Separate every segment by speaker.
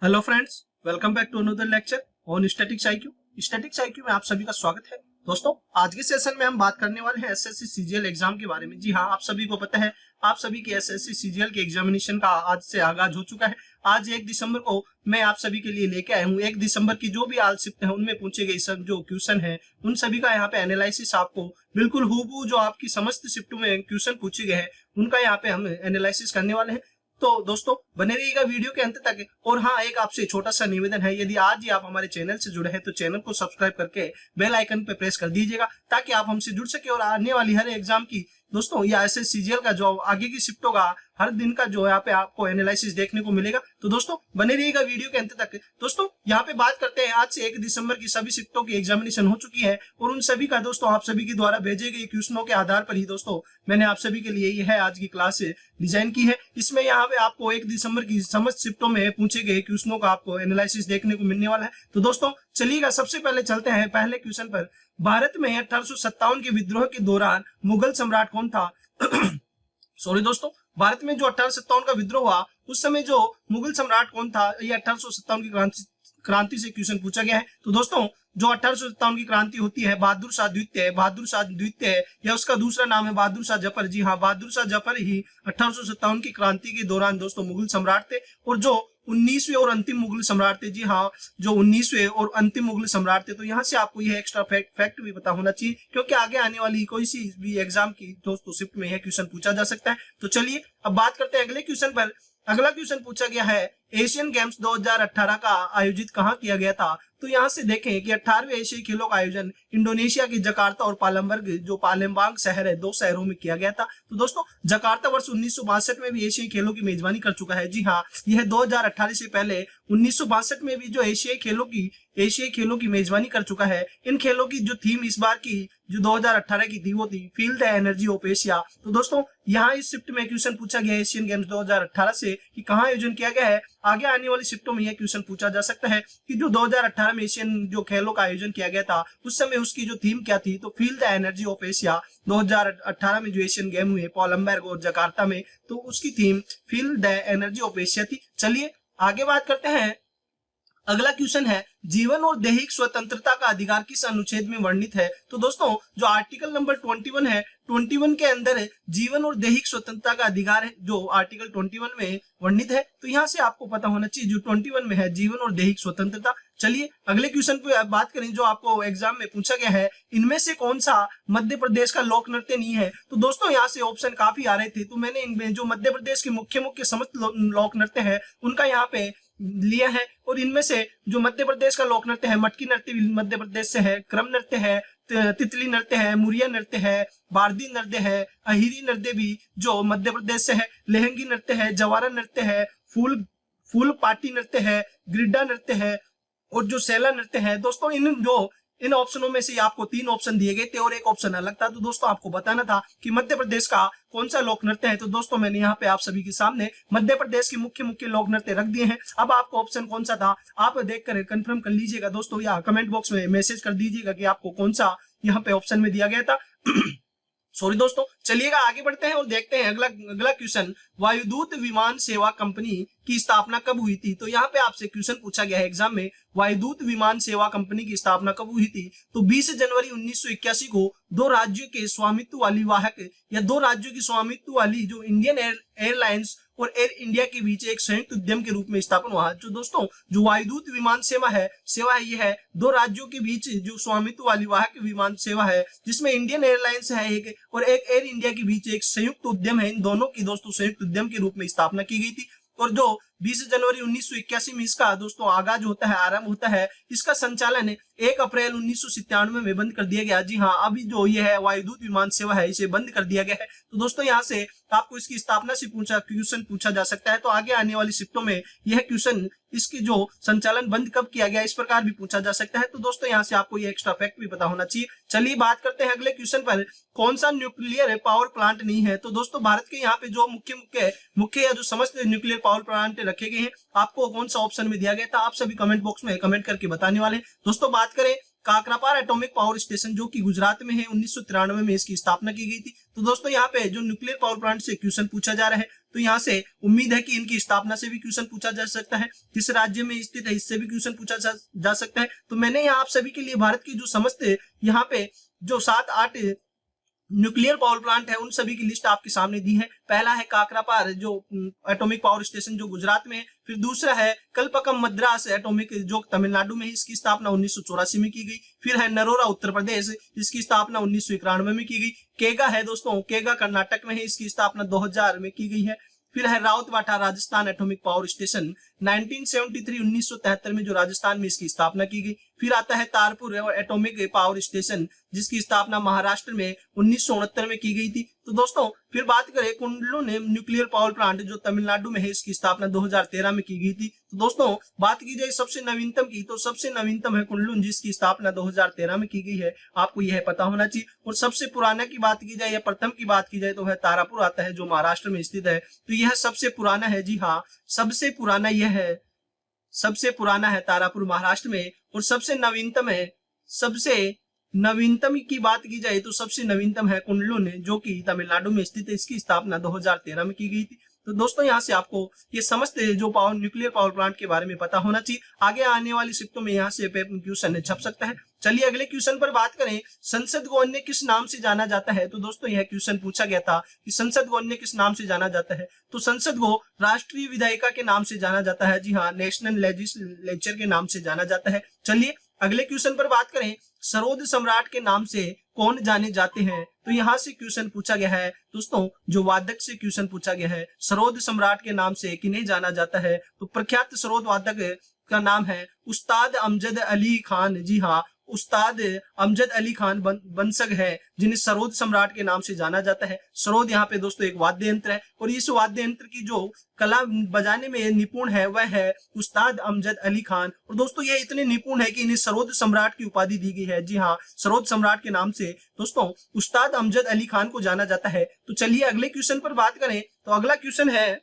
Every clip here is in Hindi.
Speaker 1: Hello friends, welcome back to another lecture on statics IQ. Statics IQ में आप सभी का स्वागत है। दोस्तों, आज के सेशन में हम बात करने वाले हैं एसएससी सीजीएल एग्जाम के बारे में। जी हाँ, आप सभी को पता है, आप सभी की एसएससी सीजीएल के एग्जामिनेशन का आज से आगाज हो चुका है। आज 1 दिसंबर को मैं आप सभी के लिए लेके आया हूँ 1 दिसंबर की जो भी आल शिफ्ट है उनमें पूछे गए सब जो क्वेश्चन है उन सभी का यहाँ पे एनालिसिस आपको बिल्कुल हूबहू जो आपकी समस्त शिफ्टों में क्वेश्चन पूछे गए हैं उनका यहाँ पे हम एनालिसिस करने वाले हैं। तो दोस्तों, बने रहिएगा वीडियो के अंत तक। और हाँ, एक आपसे छोटा सा निवेदन है, यदि आज ही आप हमारे चैनल से जुड़े हैं तो चैनल को सब्सक्राइब करके बेल आइकन पे प्रेस कर दीजिएगा ताकि आप हमसे जुड़ सके और आने वाली हर एग्जाम की दोस्तों या एसएससी सीजीएल का जो आगे की शिफ्टों का हर दिन का जो यहाँ पे आपको एनालिसिस देखने को मिलेगा। तो दोस्तों, बने रहिएगा वीडियो के अंत तक। दोस्तों, यहाँ पे बात करते हैं, आज से 1 दिसंबर की सभी शिफ्टों की एग्जामिनेशन हो चुकी है और उन सभी का दोस्तों आप सभी के द्वारा भेजे गए क्वेश्चनों के आधार पर ही दोस्तों मैंने आप सभी के लिए यह आज की क्लास डिजाइन की है। इसमें यहाँ पे आपको 1 दिसंबर की समस्त शिफ्टों में पूछे गए क्वेश्चनों का आपको एनालिसिस देखने को मिलने वाला है। तो दोस्तों चलिएगा, सबसे पहले चलते हैं पहले क्वेश्चन पर। भारत में 1857 के विद्रोह के दौरान मुगल सम्राट कौन था? सॉरी दोस्तों, भारत में जो 1857 का विद्रोह हुआ उस समय जो मुगल सम्राट कौन था, ये 1857 की क्रांति से क्वेश्चन पूछा गया है। तो दोस्तों, जो 1857 की क्रांति होती है बहादुर शाह द्वितीय है, बहादुर शाह द्वितीय है या उसका दूसरा नाम है बहादुर शाह जफर। जी हाँ, बहादुर शाह जफर ही 1857 की क्रांति के दौरान दोस्तों मुगल सम्राट थे और जो 19वें और अंतिम मुगल सम्राट थे। जी हाँ, जो 19वें और अंतिम मुगल सम्राट थे। तो यहाँ से आपको यह एक्स्ट्रा फैक्ट भी पता होना चाहिए क्योंकि आगे आने वाली कोई सी भी एग्जाम की दोस्तों शिफ्ट में यह क्वेश्चन पूछा जा सकता है। तो चलिए अब बात करते हैं अगले क्वेश्चन पर। अगला क्वेश्चन पूछा गया है, एशियन गेम्स 2018 का आयोजित कहाँ किया गया था? तो यहाँ से देखें कि 18वें एशियाई खेलों का आयोजन इंडोनेशिया की जकार्ता और पालमबर्ग जो पालेम्बांग शहर है, 2 शहरों में किया गया था। तो दोस्तों, जकार्ता वर्ष 1962 में भी एशियाई खेलों की मेजबानी कर चुका है। जी हाँ, यह 2018 से पहले 1962 में भी जो एशियाई खेलों की मेजबानी कर चुका है। इन खेलों की जो थीम इस बार की जो 2018 की थी वो थी feel the energy of Asia. तो दोस्तों, यहाँ इस शिफ्ट में क्वेश्चन पूछा गया है एशियन गेम्स 2018 से कि कहाँ आयोजन किया गया है। आगे आने वाली शिफ्टों में यह क्वेश्चन पूछा जा सकता है कि जो 2018 में एशियन जो खेलों का आयोजन किया गया था उस समय उसकी जो थीम क्या थी? तो feel the energy of Asia. 2018 में जो एशियन गेम हुए कोलंबर्ग और जकार्ता में, तो उसकी theme feel the energy of Asia थी। चलिए आगे बात करते हैं। अगला क्वेश्चन है, जीवन और दैहिक स्वतंत्रता का अधिकार किस अनुच्छेद में वर्णित है? तो दोस्तों, जो आर्टिकल नंबर 21 है, 21 के अंदर है जीवन और दैहिक स्वतंत्रता का अधिकार है जो आर्टिकल 21 में वर्णित है। तो यहाँ से आपको पता होना चाहिए जो 21 में है जीवन और दैहिक स्वतंत्रता। चलिए अगले क्वेश्चन पे बात करें जो आपको एग्जाम में पूछा गया है, इनमें से कौन सा मध्य प्रदेश का लोक नृत्य नहीं है? तो दोस्तों, यहाँ से ऑप्शन काफी आ रहे थे तो मैंने इनमें जो मध्य प्रदेश के मुख्य समस्त लोक नृत्य है उनका यहाँ पे लिया है। और इनमें से जो मध्य प्रदेश का लोक नृत्य है, मटकी नृत्य मध्य प्रदेश से है, क्रम नृत्य है, तितली नृत्य है, मुरिया नृत्य है, बारदी नृत्य है, अहिरी नृत्य भी जो मध्य प्रदेश से है, लेहंगी नृत्य है, जवारा नृत्य है, फूल पाटी नृत्य है, गिरडा नृत्य है और जो सैला नृत्य है। दोस्तों, इन ऑप्शनों में से आपको 3 ऑप्शन दिए गए थे और एक ऑप्शन अलग था। तो दोस्तों, आपको बताना था कि मध्य प्रदेश का कौन सा लोक नृत्य है। तो दोस्तों, मैंने यहाँ पे आप सभी के सामने मध्य प्रदेश के मुख्य लोक नृत्य रख दिए हैं। अब आपको ऑप्शन कौन सा था आप देखकर कंफर्म कर लीजिएगा दोस्तों, या कमेंट बॉक्स में मैसेज कर दीजिएगा कि आपको कौन सा यहाँ पे ऑप्शन में दिया गया था। सॉरी दोस्तों, चलिएगा आगे बढ़ते हैं और देखते हैं अगला क्वेश्चन, वायुदूत विमान सेवा कंपनी की स्थापना कब हुई थी? तो यहाँ पे आपसे क्वेश्चन पूछा गया है एग्जाम में, वायुदूत विमान सेवा कंपनी की स्थापना कब हुई थी? तो 20 जनवरी 1981 को 2 राज्यों के स्वामित्व वाली वाहक या 2 राज्यों की स्वामित्व वाली जो इंडियन एयरलाइंस और एयर इंडिया के बीच एक संयुक्त उद्यम के रूप में स्थापन हुआ। जो दोस्तों, जो वायुदूत विमान सेवा है ये है 2 राज्यों के बीच जो स्वामित्व वाली वाहक विमान सेवा है जिसमें इंडियन एयरलाइंस है एक और एक एयर इंडिया के बीच एक संयुक्त उद्यम है। इन दोनों की दोस्तों संयुक्त उद्यम के रूप में स्थापना की गई थी और जो 20 जनवरी 1981 में इसका दोस्तों आगाज होता है, आरंभ होता है। इसका संचालन 1 अप्रैल 1997 में बंद कर दिया गया। जी हाँ, अभी जो ये है वायुदूत विमान सेवा है इसे बंद कर दिया गया है। तो दोस्तों, यहाँ से आपको इसकी स्थापना से क्वेश्चन पूछा जा सकता है। तो आगे आने वाली शिफ्टों में यह क्वेश्चन इसकी जो संचालन बंद कब किया गया इस प्रकार भी पूछा जा सकता है। तो दोस्तों, यहाँ से आपको ये एक्स्ट्रा फैक्ट भी पता होना चाहिए। चलिए बात करते हैं अगले क्वेश्चन पर, कौन सा न्यूक्लियर पावर प्लांट नहीं है? तो दोस्तों, भारत के यहाँ पे जो मुख्य या जो समस्त न्यूक्लियर पावर प्लांट रखे गए हैं आपको कौन सा ऑप्शन में दिया गया था? आप सभी कमेंट बॉक्स में कमेंट करके बताने वाले हैं। दोस्तों, बात करें काकरापार एटॉमिक पावर स्टेशन जो कि गुजरात में है, 1993 में इसकी स्थापना की गई थी। तो दोस्तों यहाँ पे जो न्यूक्लियर पावर प्लांट से क्वेश्चन पूछा जा रहा है, तो यहाँ से उम्मीद है कि इनकी स्थापना से भी क्वेश्चन पूछा जा सकता है, किस राज्य में स्थित है इससे भी क्वेश्चन पूछा जा सकता है। तो मैंने यहाँ आप सभी के लिए भारत की जो समस्त यहाँ पे जो 7-8 न्यूक्लियर पावर प्लांट है उन सभी की लिस्ट आपके सामने दी है। पहला है काकरापार जो एटॉमिक पावर स्टेशन जो गुजरात में है, फिर दूसरा है कल्पकम मद्रास एटॉमिक जो तमिलनाडु में है, इसकी स्थापना 1984 में की गई। फिर है नरोरा उत्तर प्रदेश, इसकी स्थापना 1991 में की गई। केगा है दोस्तों, केगा कर्नाटक में है, इसकी स्थापना 2000 में की गई है। फिर है राउतवाटा राजस्थान एटॉमिक पावर स्टेशन 1973 में जो राजस्थान में इसकी स्थापना की गई। फिर आता है तारपुर एटॉमिक पावर स्टेशन जिसकी स्थापना महाराष्ट्र में 1969 में की गई थी। तो दोस्तों फिर बात करें कुंडलू ने न्यूक्लियर पावर प्लांट जो तमिलनाडु में है, इसकी स्थापना 2013 में की गई थी। तो दोस्तों बात की जाए सबसे नवीनतम की, तो सबसे नवीनतम है कुंडलू जिसकी स्थापना 2013 में की गई है, आपको यह पता होना चाहिए। और सबसे पुराना की बात की जाए या प्रथम की बात की जाए तो वह तारापुर आता है जो महाराष्ट्र में स्थित है। तो यह सबसे पुराना है, जी हाँ सबसे पुराना यह है, सबसे पुराना है तारापुर महाराष्ट्र में। और सबसे नवीनतम की बात की जाए तो सबसे नवीनतम है कुंडलू ने जो कि तमिलनाडु में स्थित है, इसकी स्थापना 2013 में की गई थी। तो दोस्तों यहाँ से आपको ये समस्त जो न्यूक्लियर पावर प्लांट के बारे में पता होना चाहिए। आगे आने वाली शिफ्टों में यहाँ से क्वेश्चन छप सकता है। चलिए अगले क्वेश्चन पर बात करें, संसद को अन्य किस नाम से जाना जाता है। तो दोस्तों यह क्वेश्चन पूछा गया था कि संसद को अन्य किस नाम से जाना जाता है। तो संसद को राष्ट्रीय विधायिका के नाम से जाना जाता है, जी हाँ नेशनल लेजिस्लेचर के नाम से जाना जाता है। चलिए अगले क्वेश्चन पर बात करें, सरोद सम्राट के नाम से कौन जाने जाते हैं। तो यहाँ से क्वेश्चन पूछा गया है दोस्तों, जो वादक से क्वेश्चन पूछा गया है, सरोद सम्राट के नाम से किन्हें जाना जाता है। तो प्रख्यात सरोद वादक का नाम है उस्ताद अमजद अली खान, जी हाँ उस्ताद अमजद अली खान बंसग है जिन्हें सरोद सम्राट के नाम से जाना जाता है। सरोद यहाँ पे दोस्तों एक वाद्य यंत्र है और इस वाद्य यंत्र की जो कला बजाने में निपुण है वह है उस्ताद अमजद अली खान। और दोस्तों ये इतने निपुण है कि इन्हें सरोद सम्राट की उपाधि दी गई है, जी हाँ सरोद सम्राट के नाम से दोस्तों उस्ताद अमजद अली खान को जाना जाता है। तो चलिए अगले क्वेश्चन पर बात करें, तो अगला क्वेश्चन है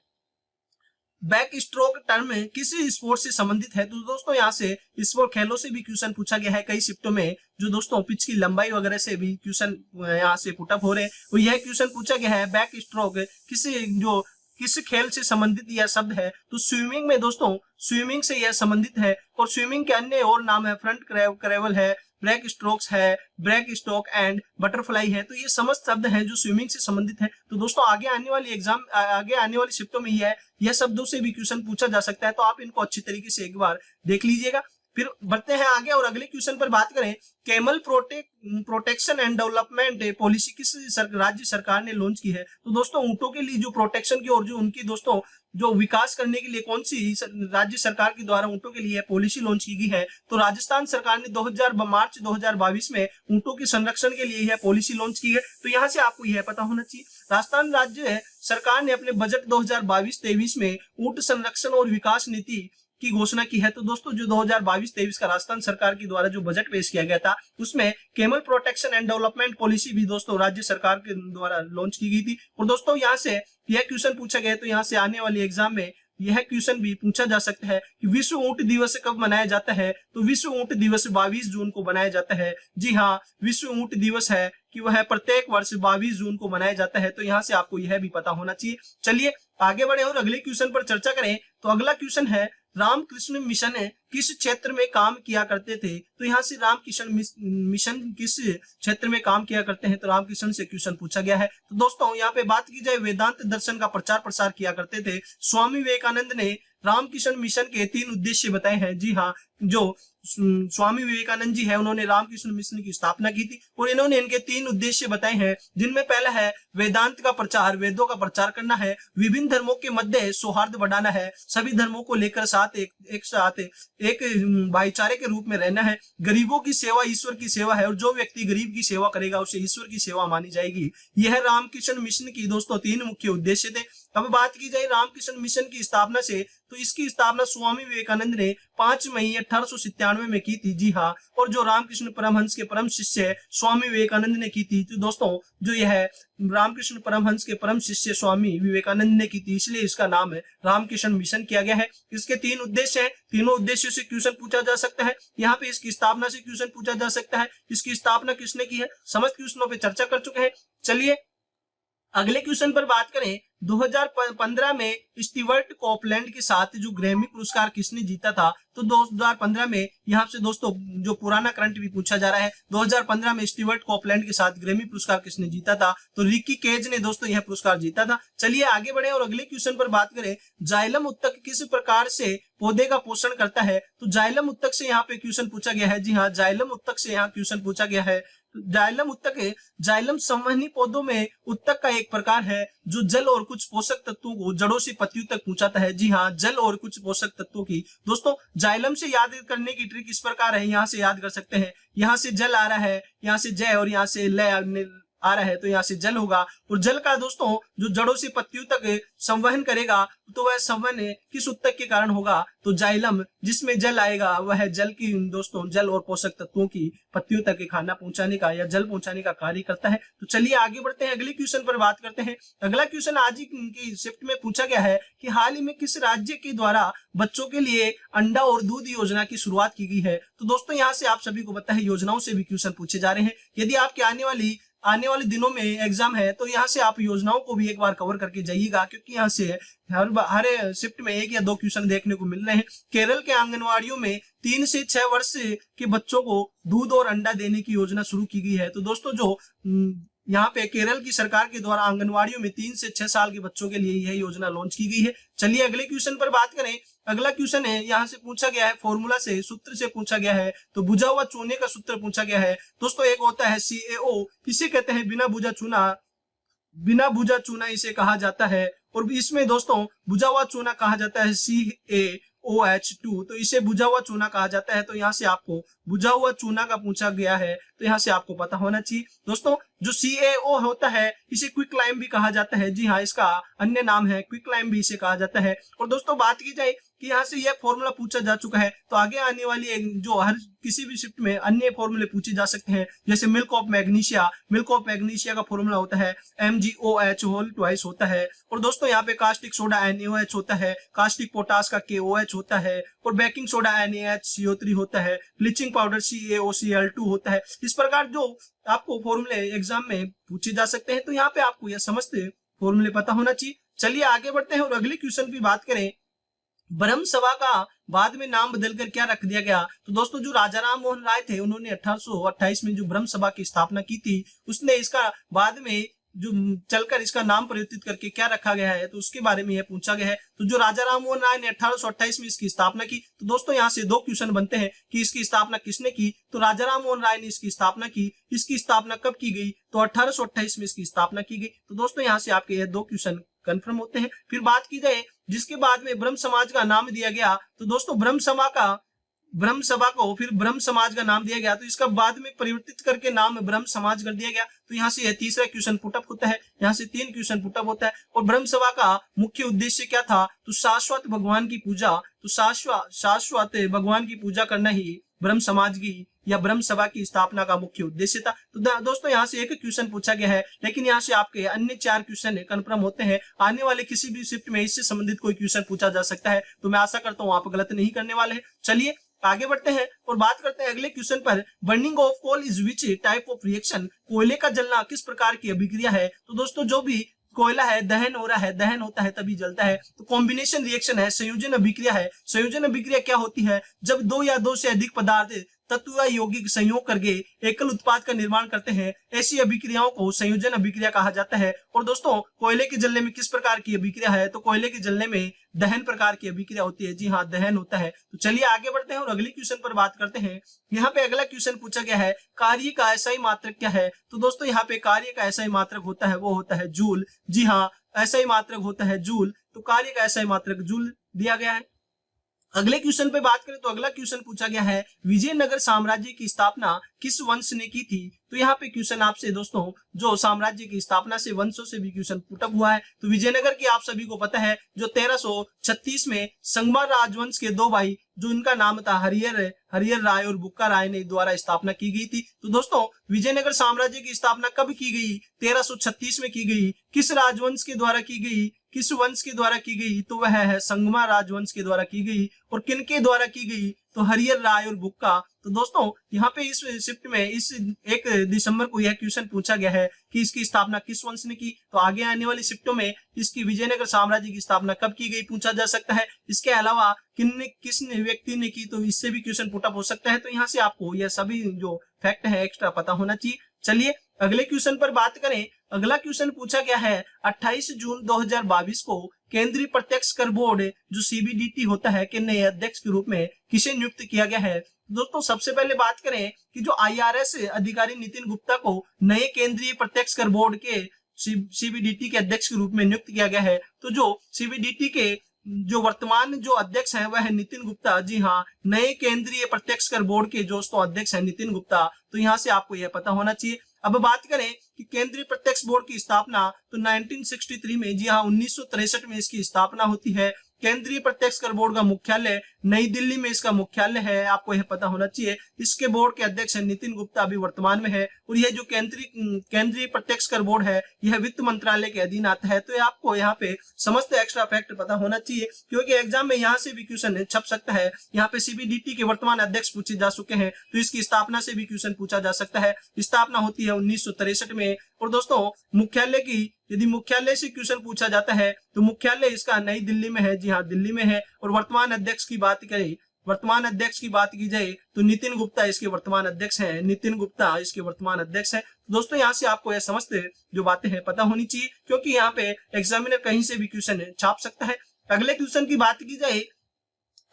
Speaker 1: बैक स्ट्रोक टर्म किस स्पोर्ट से संबंधित है। तो दोस्तों यहाँ से स्पोर्ट खेलों से भी क्वेश्चन पूछा गया है कई शिफ्टों में, जो दोस्तों पिच की लंबाई वगैरह से भी क्वेश्चन यहाँ से पुटअप हो रहे हैं। और यह क्वेश्चन पूछा गया है बैक स्ट्रोक किस खेल से संबंधित यह शब्द है। तो स्विमिंग में दोस्तों स्विमिंग से यह संबंधित है। और स्विमिंग के अन्य और नाम है फ्रंट क्रेवल है, ब्रेक स्ट्रोक्स है, ब्रेक स्ट्रोक एंड बटरफ्लाई है। तो ये समस्त शब्द हैं जो स्विमिंग से संबंधित है। तो दोस्तों आगे आने वाली शिफ्टों में यह शब्दों से भी क्वेश्चन पूछा जा सकता है, तो आप इनको अच्छी तरीके से एक बार देख लीजिएगा। फिर बढ़ते हैं आगे और अगले क्वेश्चन पर बात करें, camel protection and development policy किस राज्य सरकार ने लॉन्च की है। तो दोस्तों ऊंटों के लिए जो प्रोटेक्शन की और जो उनकी दोस्तों जो विकास करने के लिए कौन सी राज्य सरकार के द्वारा ऊंटों के लिए पॉलिसी लॉन्च की गई है। तो राजस्थान सरकार ने मार्च 2022 में ऊंटों के संरक्षण के लिए यह पॉलिसी लॉन्च की है। तो यहाँ से आपको यह पता होना चाहिए, राजस्थान राज्य सरकार ने अपने बजट 2022-23 में ऊंट संरक्षण और विकास नीति की घोषणा की है। तो दोस्तों जो 2022-23 का राजस्थान सरकार के द्वारा जो बजट पेश किया गया था उसमें camel protection and development policy भी दोस्तों राज्य सरकार के द्वारा लॉन्च की गई थी। और दोस्तों यहाँ से यह क्वेश्चन पूछा गया है, तो यहाँ से आने वाली एग्जाम में यह क्वेश्चन भी पूछा जा सकता है कि विश्व ऊंट दिवस कब मनाया जाता है। तो विश्व ऊंट दिवस 22 जून को मनाया जाता है, जी हाँ विश्व ऊंट दिवस है कि वह प्रत्येक वर्ष 22 जून को मनाया जाता है। तो यहाँ से आपको यह भी पता होना चाहिए। चलिए आगे बढ़े और अगले क्वेश्चन पर चर्चा करें। तो अगला क्वेश्चन है, रामकृष्ण मिशन किस क्षेत्र में काम किया करते थे। तो यहाँ से रामकृष्ण मिशन किस क्षेत्र में काम किया करते हैं, तो रामकृष्ण से क्वेश्चन पूछा गया है। तो दोस्तों यहाँ पे बात की जाए वेदांत दर्शन का प्रचार प्रसार किया करते थे। स्वामी विवेकानंद ने रामकृष्ण मिशन के 3 उद्देश्य बताए हैं, जी हाँ जो स्वामी विवेकानंद जी है उन्होंने रामकृष्ण मिशन की स्थापना की थी और इन्होंने इनके 3 उद्देश्य बताए हैं, जिनमें पहला है वेदांत का प्रचार, वेदों का प्रचार करना है, विभिन्न धर्मों के मध्य सौहार्द बढ़ाना है, सभी धर्मों को लेकर एक भाईचारे के रूप में रहना है, गरीबों की सेवा ईश्वर की सेवा है और जो व्यक्ति गरीब की सेवा करेगा उसे ईश्वर की सेवा मानी जाएगी। यह रामकृष्ण मिशन की दोस्तों 3 मुख्य उद्देश्य थे। अब बात की जाए रामकृष्ण मिशन की स्थापना से, तो इसकी स्थापना स्वामी विवेकानंद ने 5 मई 1897 में की थी, जी हाँ। और जो रामकृष्ण परमहंस के परम शिष्य स्वामी विवेकानंद ने की थी। तो दोस्तों जो यह रामकृष्ण परमहंस के परम शिष्य स्वामी विवेकानंद ने की थी, इसलिए इसका नाम है रामकृष्ण मिशन किया गया है। इसके 3 उद्देश्य हैं, तीनों उद्देश्यों से क्वेश्चन पूछा जा सकता है। यहाँ पे इसकी स्थापना से क्वेश्चन पूछा जा सकता है, इसकी स्थापना किसने की है, समस्त क्वेश्चनों पे चर्चा कर चुके हैं। चलिए अगले क्वेश्चन पर बात करें। 2015 में स्टीवर्ट कॉपलैंड के साथ जो ग्रैमी पुरस्कार किसने जीता था। तो 2015 में यहाँ से दोस्तों जो पुराना करंट भी पूछा जा रहा है, 2015 में स्टीवर्ट कॉपलैंड के साथ ग्रैमी पुरस्कार किसने जीता था। तो रिकी केज ने दोस्तों यह पुरस्कार जीता था। चलिए आगे बढ़े और अगले क्वेश्चन पर बात करें। जाइलम उत्तक किस प्रकार से पौधे का पोषण करता है। तो जाइलम उत्तक से यहाँ पे क्वेश्चन पूछा गया है, जी हाँ, जाइलम उत्तक से यहाँ क्वेश्चन पूछा गया है। जाइलम उत्तक है, जाइलम संवहनी पौधों में उत्तक का एक प्रकार है जो जल और कुछ पोषक तत्वों को जड़ों से पत्तियों तक पहुंचाता है। जी हाँ, जल और कुछ पोषक तत्वों की। दोस्तों जाइलम से याद करने की ट्रिक इस प्रकार है, यहाँ से याद कर सकते हैं। यहाँ से जल आ रहा है, यहाँ से जय और यहाँ से लय आ रहा है, तो यहाँ से जल होगा। और जल का दोस्तों जो जड़ों से पत्तियों तक संवहन करेगा, तो वह संवहन किस उत्तक के कारण होगा। तो जाइलम जिसमें जल आएगा वह जल की दोस्तों जल और पोषक तत्वों की पत्तियों तक खाना पहुंचाने का या जल पहुंचाने का कार्य करता है। तो चलिए आगे बढ़ते हैं, अगले क्वेश्चन पर बात करते हैं। अगला क्वेश्चन आज की शिफ्ट में पूछा गया है कि हाल ही में किस राज्य के द्वारा बच्चों के लिए अंडा और दूध योजना की शुरुआत की गई है। तो दोस्तों यहाँ से आप सभी को पता है योजनाओं से भी क्वेश्चन पूछे जा रहे हैं। यदि आपके आने वाले दिनों में एग्जाम है तो यहाँ से आप योजनाओं को भी एक बार कवर करके जाइएगा, क्योंकि यहाँ से हर शिफ्ट में 1 या 2 क्वेश्चन देखने को मिल रहे हैं। केरल के आंगनवाड़ियों में 3 से 6 वर्ष के बच्चों को दूध और अंडा देने की योजना शुरू की गई है। तो दोस्तों जो यहाँ पे केरल की सरकार के द्वारा आंगनवाड़ियों में 3 से 6 साल के बच्चों के लिए यह योजना लॉन्च की गई है। चलिए अगले क्वेश्चन पर बात करें। अगला क्वेश्चन है, यहाँ से पूछा गया है फॉर्मूला से, सूत्र से पूछा गया है। तो बुझा हुआ चूने का सूत्र पूछा गया है। दोस्तों एक होता है CaO, इसे कहते हैं बिना बुझा चूना इसे कहा जाता है। और इसमें दोस्तों बुझा हुआ चूना कहा जाता है CaOH2, तो इसे बुझा हुआ चूना कहा जाता है। तो यहाँ से आपको बुझा हुआ चूना का पूछा गया है, तो यहाँ से आपको पता होना चाहिए। दोस्तों जो CaO होता है इसे क्विक लाइम भी कहा जाता है। जी हाँ, इसका अन्य नाम है क्विक लाइम भी इसे कहा जाता है। और दोस्तों बात की जाए कि यहाँ से यह फॉर्मूला पूछा जा चुका है, तो आगे आने वाली जो हर किसी भी शिफ्ट में अन्य फॉर्मूले पूछे जा सकते हैं। जैसे मिल्क ऑफ मैग्नीशिया का फॉर्मूला होता है MgOH होल ट्वाइस होता है। और दोस्तों यहाँ पे कास्टिक सोडा NaOH होता है, कास्टिक पोटास का KOH होता है, और बेकिंग सोडा NaHCO3 होता है, ब्लीचिंग पाउडर CaOCl2 होता है। इस प्रकार जो आपको फॉर्मूले एग्जाम में पूछे जा सकते हैं, तो यहाँ पे आपको यह समस्त फॉर्मूले पता होना चाहिए। चलिए आगे बढ़ते हैं और अगले क्वेश्चन की बात करें। ब्रह्म सभा का बाद में नाम बदलकर क्या रख दिया गया। तो दोस्तों जो राजा राम मोहन राय थे, उन्होंने 1828 में जो ब्रह्म सभा की स्थापना की थी, उसने इसका बाद में जो चलकर इसका नाम परिवर्तित करके क्या रखा गया है, तो उसके बारे में यह पूछा गया है। तो जो राजा राम मोहन राय ने 1828 में इसकी स्थापना की, तो दोस्तों यहाँ से 2 क्वेश्चन बनते हैं कि इसकी स्थापना किसने की। तो राजा राम मोहन राय ने इसकी स्थापना की। इसकी स्थापना कब की गई, तो 1828 में इसकी स्थापना की गई। तो दोस्तों यहाँ से आपके यह 2 क्वेश्चन कंफर्म होते हैं। फिर बात की जाए जिसके बाद में ब्रह्म समाज का नाम दिया गया, तो दोस्तों ब्रह्म सभा को फिर ब्रह्म समाज का नाम दिया गया, तो इसका बाद में परिवर्तित करके नाम ब्रह्म समाज कर दिया गया। तो यहाँ से यह तीसरा क्वेश्चन पुटअप होता है, यहाँ से 3 क्वेश्चन पुटअप होता है। और ब्रह्म सभा का मुख्य उद्देश्य क्या था, तो शाश्वत भगवान की पूजा, तो शाश्वत भगवान की पूजा करना ही ब्रह्म समाज की या ब्रह्म सभा की स्थापना का मुख्य उद्देश्य था। तो दोस्तों यहाँ से 1 क्वेश्चन पूछा गया है, लेकिन यहाँ से आपके अन्य 4 क्वेश्चन कंफर्म होते हैं। आने वाले किसी भी शिफ्ट में इससे संबंधित कोई क्वेश्चन पूछा जा सकता है, तो मैं आशा करता हूँ आप गलत नहीं करने वाले हैं। चलिए आगे बढ़ते हैं और बात करते हैं अगले क्वेश्चन पर। Burning of coal is which type of reaction, कोयले का जलना किस प्रकार की अभिक्रिया है। तो दोस्तों जो भी कोयला है दहन हो रहा है, दहन होता है तभी जलता है, तो कॉम्बिनेशन रिएक्शन है, संयोजन अभिक्रिया है। संयोजन अभिक्रिया क्या होती है, जब 2 या 2 से अधिक पदार्थ तत्व यौगिक संयोग करके एकल उत्पाद का निर्माण करते हैं, ऐसी अभिक्रियाओं को संयोजन अभिक्रिया कहा जाता है। और दोस्तों कोयले के जलने में किस प्रकार की अभिक्रिया है, तो कोयले के जलने में दहन प्रकार की अभिक्रिया होती है। जी हाँ, दहन होता है। तो चलिए आगे बढ़ते हैं और अगले क्वेश्चन पर बात करते हैं। यहाँ पे अगला क्वेश्चन पूछा गया है, कार्य का SI मात्रक क्या है। तो दोस्तों यहाँ पे कार्य का SI मात्रक होता है, वो होता है जूल। जी हाँ, SI मात्रक होता है जूल, तो कार्य का SI मात्रक जूल दिया गया है। अगले क्वेश्चन पे बात करें तो अगला क्वेश्चन पूछा गया है, विजयनगर साम्राज्य की स्थापना किस वंश ने की थी। तो यहाँ पे क्वेश्चन आपसे दोस्तों जो साम्राज्य की स्थापना से वंशों से भी क्वेश्चन पुटअप हुआ है। तो विजयनगर की आप सभी को पता है जो 1336 में संगमा राजवंश के दो भाई जो इनका नाम था हरिहर राय और बुक्का राय ने द्वारा स्थापना की गई थी। तो दोस्तों विजयनगर साम्राज्य की स्थापना कब की गई? 1336 में की गई। किस राजवंश के द्वारा की गई? किस वंश के द्वारा की गई? तो वह है संगमा राजवंश के द्वारा की गई। और किनके द्वारा की गई? तो हरिहर राय और बुक्का। तो दोस्तों यहाँ पे इस शिफ्ट में इस 1 दिसंबर को यह क्वेश्चन पूछा गया है कि इसकी स्थापना किस वंश ने की। तो आगे आने वाली शिफ्टों में इसकी विजयनगर साम्राज्य की स्थापना कब की गई पूछा जा सकता है। इसके अलावा किस व्यक्ति ने की, तो इससे भी क्वेश्चन पुटअप हो सकता है। तो यहाँ से आपको यह सभी जो फैक्ट है एक्स्ट्रा पता होना चाहिए। चलिए अगले क्वेश्चन पर बात करें। अगला क्वेश्चन पूछा गया है 28 जून 2022 को केंद्रीय प्रत्यक्ष कर बोर्ड जो सीबीडीटी होता है के नए अध्यक्ष के रूप में किसे नियुक्त किया गया है। दोस्तों सबसे पहले बात करें कि जो आईआरएस अधिकारी नितिन गुप्ता को नए केंद्रीय प्रत्यक्ष कर बोर्ड के सीबीडीटी के अध्यक्ष के रूप में नियुक्त किया गया है। तो जो सीबीडीटी के जो वर्तमान जो अध्यक्ष हैं वह है नितिन गुप्ता। जी हाँ, नए केंद्रीय प्रत्यक्ष कर बोर्ड के दोस्तों अध्यक्ष हैं नितिन गुप्ता। तो यहाँ से आपको यह पता होना चाहिए। अब बात करें कि केंद्रीय प्रत्यक्ष बोर्ड की स्थापना तो 1963 में, जी हाँ 1963 में इसकी स्थापना होती है। केंद्रीय प्रत्यक्ष कर बोर्ड का मुख्यालय नई दिल्ली में इसका मुख्यालय है, आपको यह पता होना चाहिए। इसके बोर्ड के अध्यक्ष है नितिन गुप्ता, अभी वर्तमान में है। और यह जो केंद्रीय प्रत्यक्ष कर बोर्ड है यह वित्त मंत्रालय के अधीन आता है। तो ये आपको यहाँ पे समस्त एक्स्ट्रा फैक्ट पता होना चाहिए, क्योंकि एग्जाम में यहाँ से भी क्वेश्चन छप सकता है। यहाँ पे सीबीडीटी के वर्तमान अध्यक्ष पूछे जा चुके हैं, तो इसकी स्थापना से भी क्वेश्चन पूछा जा सकता है। स्थापना होती है 1963 में। और दोस्तों मुख्यालय की यदि मुख्यालय से क्वेश्चन पूछा जाता है तो मुख्यालय इसका नई दिल्ली में है। जी हाँ, दिल्ली में है। और वर्तमान अध्यक्ष की बात की जाए तो नितिन गुप्ता इसके वर्तमान अध्यक्ष हैं। नितिन गुप्ता इसके वर्तमान अध्यक्ष हैं। दोस्तों यहाँ से आपको यह समस्त जो बातें हैं पता होनी चाहिए, क्योंकि यहाँ पे एग्जामिनर कहीं से भी क्वेश्चन छाप सकता है। अगले क्वेश्चन की बात की जाए,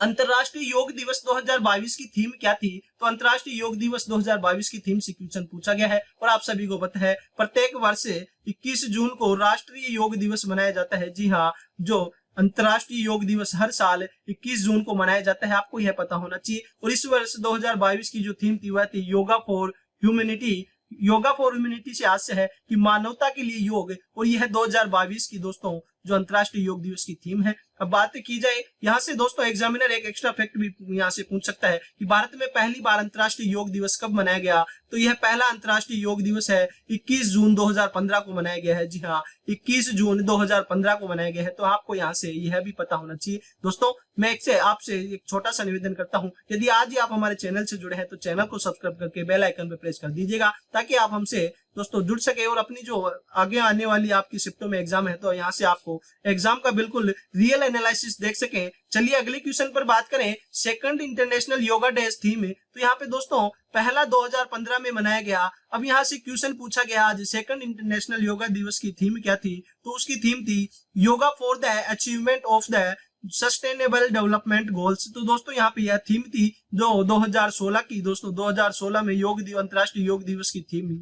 Speaker 1: अंतरराष्ट्रीय योग दिवस 2022 की थीम क्या थी। तो अंतरराष्ट्रीय योग दिवस 2022 की थीम से क्वेश्चन पूछा गया है। और आप सभी को पता है प्रत्येक वर्ष 21 जून को राष्ट्रीय योग दिवस मनाया जाता है। जी हाँ, जो अंतरराष्ट्रीय योग दिवस हर साल 21 जून को मनाया जाता है, आपको यह पता होना चाहिए। और इस वर्ष 2022 की जो थीम थी वह थी yoga for humanity. Yoga for humanity से आशय है कि मानवता के लिए योग। और यह 2022 की दोस्तों जो अंतरराष्ट्रीय योग दिवस की थीम है। अब बात की जाए यहाँ से दोस्तों एग्जामिनर एक एक्स्ट्रा फैक्ट भी यहाँ से पूछ सकता है कि भारत में पहली बार अंतरराष्ट्रीय योग दिवस कब मनाया गया। तो यह पहला अंतरराष्ट्रीय योग दिवस है 21 जून 2015 को मनाया गया है। जी हाँ, 21 जून 2015 को मनाया गया है। तो आपको यहाँ से यह भी पता होना चाहिए। दोस्तों मैं आपसे एक छोटा सा निवेदन करता हूँ, यदि आज ही आप हमारे चैनल से जुड़े हैं तो चैनल को सब्सक्राइब करके बेल आइकन पर प्रेस कर दीजिएगा, ताकि आप हमसे दोस्तों जुड़ सके और अपनी जो आगे आने वाली आपकी शिफ्टों में एग्जाम है तो यहाँ से आपको एग्जाम का बिल्कुल रियल एनालिसिस देख सकें। चलिए अगले क्वेश्चन पर बात करें। Second international yoga day theme. तो यहाँ पे दोस्तों पहला 2015 में मनाया गया। अब यहाँ से क्वेश्चन पूछा गया आज सेकंड इंटरनेशनल योगा दिवस की थीम क्या थी। तो उसकी थीम थी yoga for the achievement of the sustainable development goals. तो दोस्तों यहाँ पे यह थीम थी जो 2016 की, दोस्तों 2016 में अंतरराष्ट्रीय योग दिवस की थीम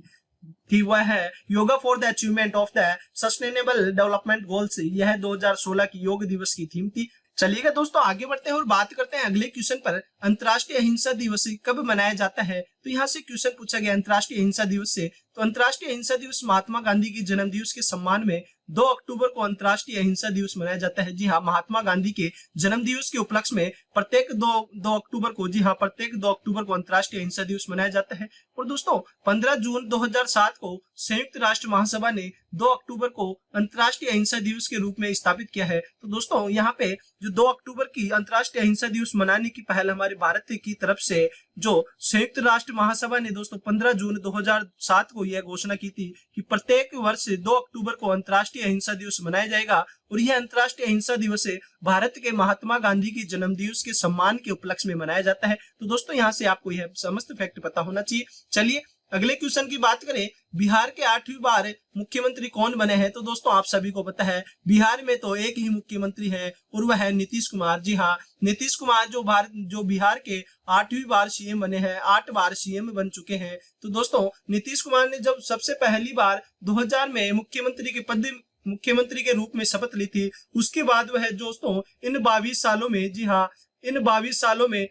Speaker 1: थी वह है yoga for the achievement of the sustainable development goals. यह 2016 की योग दिवस की थीम थी। चलिएगा दोस्तों आगे बढ़ते हैं और बात करते हैं अगले क्वेश्चन पर। अंतर्राष्ट्रीय अहिंसा दिवस कब मनाया जाता है। तो यहाँ से क्वेश्चन पूछा गया अंतर्राष्ट्रीय अहिंसा दिवस से। तो अंतर्राष्ट्रीय अहिंसा दिवस महात्मा गांधी की जन्म दिवस के सम्मान में 2 अक्टूबर को अंतर्राष्ट्रीय अहिंसा दिवस मनाया जाता है। जी हाँ, महात्मा गांधी के जन्म दिवस के उपलक्ष्य में प्रत्येक 2 अक्टूबर को, जी हाँ प्रत्येक 2 अक्टूबर को अंतर्राष्ट्रीय अहिंसा दिवस मनाया जाता है। और दोस्तों 15 जून 2007 को संयुक्त राष्ट्र महासभा ने 2 अक्टूबर को अंतर्राष्ट्रीय अहिंसा दिवस के रूप में स्थापित किया है। तो दोस्तों यहाँ पे जो 2 अक्टूबर की अंतर्राष्ट्रीय अहिंसा दिवस मनाने की पहल हमारे भारत की तरफ से जो संयुक्त राष्ट्र महासभा ने दोस्तों 15 जून 2007 को यह घोषणा की थी कि प्रत्येक वर्ष 2 अक्टूबर को अंतर्राष्ट्रीय अहिंसा दिवस मनाया जाएगा। और यह अंतर्राष्ट्रीय अहिंसा दिवस भारत के महात्मा गांधी की जन्म दिवस के सम्मान के उपलक्ष्य में मनाया जाता है। तो दोस्तों यहाँ से आपको यह समस्त फैक्ट पता होना चाहिए। चलिए अगले क्वेश्चन की बात करें। बिहार के 8वीं बार मुख्यमंत्री कौन बने हैं। तो दोस्तों आप सभी को पता है बिहार में तो एक ही मुख्यमंत्री है और वह है नीतीश कुमार। जी हाँ, नीतीश कुमार जो बिहार के 8वीं बार सीएम बने हैं, 8 बार सीएम बन चुके हैं। तो दोस्तों नीतीश कुमार ने जब सबसे पहली बार 2000 में मुख्यमंत्री के रूप में शपथ ली थी, उसके बाद वह दोस्तों इन 22 सालों में, जी हाँ इन 22 सालों में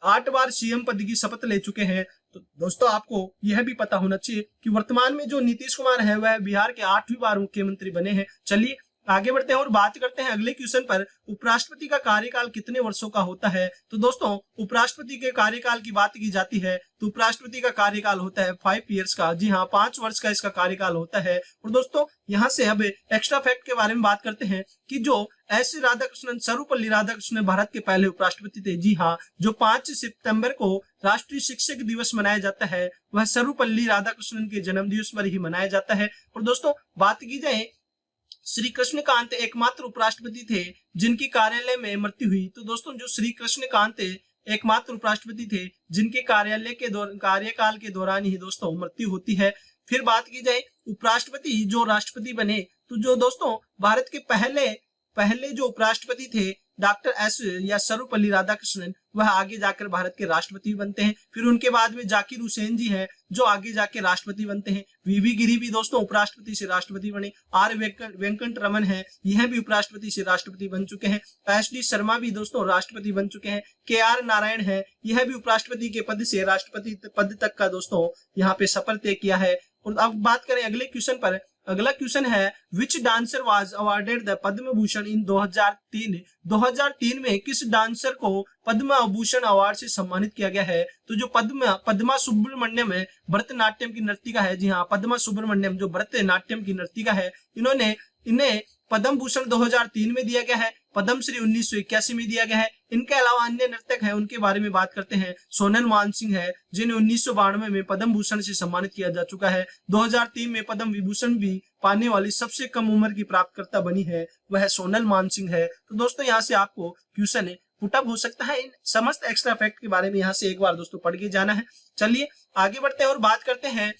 Speaker 1: 8 बार सीएम पद की शपथ ले चुके हैं। तो दोस्तों आपको यह भी पता होना चाहिए कि वर्तमान में जो नीतीश कुमार है वह बिहार के 8वीं बार मुख्यमंत्री बने हैं। चलिए आगे बढ़ते हैं और बात करते हैं अगले क्वेश्चन पर, उपराष्ट्रपति का कार्यकाल कितने वर्षों का होता है। तो दोस्तों उपराष्ट्रपति के कार्यकाल की बात की जाती है तो उपराष्ट्रपति का कार्यकाल होता है 5 ईयर्स का। जी हाँ, 5 वर्ष का इसका कार्यकाल होता है। और दोस्तों यहाँ से अब एक्स्ट्रा फैक्ट के बारे में बात करते हैं कि जो एस राधाकृष्णन, सर्वपल्ली राधाकृष्णन भारत के पहले उपराष्ट्रपति थे। जी हाँ, जो 5 सितंबर को राष्ट्रीय शिक्षक दिवस मनाया जाता है वह सर्वपल्ली राधाकृष्णन के जन्म दिवस पर ही मनाया जाता है। और दोस्तों बात की जाए, श्री कृष्णकांत एकमात्र उपराष्ट्रपति थे जिनकी कार्यालय में मृत्यु हुई। तो दोस्तों जो श्री कृष्णकांत एकमात्र उपराष्ट्रपति थे जिनके कार्यकाल के दौरान ही दोस्तों मृत्यु होती है। फिर बात की जाए उपराष्ट्रपति जो राष्ट्रपति बने, तो जो दोस्तों भारत के पहले जो उपराष्ट्रपति थे डॉक्टर एस या सर्वपल्ली राधाकृष्णन, वह आगे जाकर भारत के राष्ट्रपति बनते हैं। फिर उनके बाद में जाकिर हुसैन जी हैं जो आगे जाके राष्ट्रपति बनते हैं। वीवी गिरी भी दोस्तों उपराष्ट्रपति से राष्ट्रपति बने। आर वेंकट रमन है, यह भी उपराष्ट्रपति से राष्ट्रपति बन चुके हैं। एस.डी. शर्मा भी दोस्तों राष्ट्रपति बन चुके हैं। के.आर. नारायण है, यह भी उपराष्ट्रपति के पद से राष्ट्रपति पद तक का दोस्तों यहाँ पे सफर तय किया है। और अब बात करें अगले क्वेश्चन पर, अगला क्वेश्चन है विच dancer was awarded the Padma Bhushan इन 2003। 2003 में किस डांसर को पद्म भूषण अवार्ड से सम्मानित किया गया है। तो जो पद्मा सुब्रमण्यम है, भरतनाट्यम की नर्तिका है। जी हाँ, पद्मा सुब्रमण्यम जो भरतनाट्यम की नर्तिका है, इन्हें पद्म भूषण 2003 में दिया गया है, पद्मश्री 1981 में दिया गया है। इनके अलावा अन्य नर्तक हैं, उनके बारे में बात करते हैं। सोनल मानसिंह है जिन्हें 1992 में पद्म भूषण से सम्मानित किया जा चुका है। 2003 में पद्म विभूषण भी पाने वाली सबसे कम उम्र की प्राप्तकर्ता बनी है, वह सोनल मानसिंह है। तो दोस्तों यहाँ से आपको क्वेश्चन पुटअप हो सकता है। इन समस्त एक्स्ट्रा फैक्ट के बारे में यहाँ से एक बार दोस्तों पढ़ के जाना है। चलिए आगे बढ़ते हैं और बात करते हैं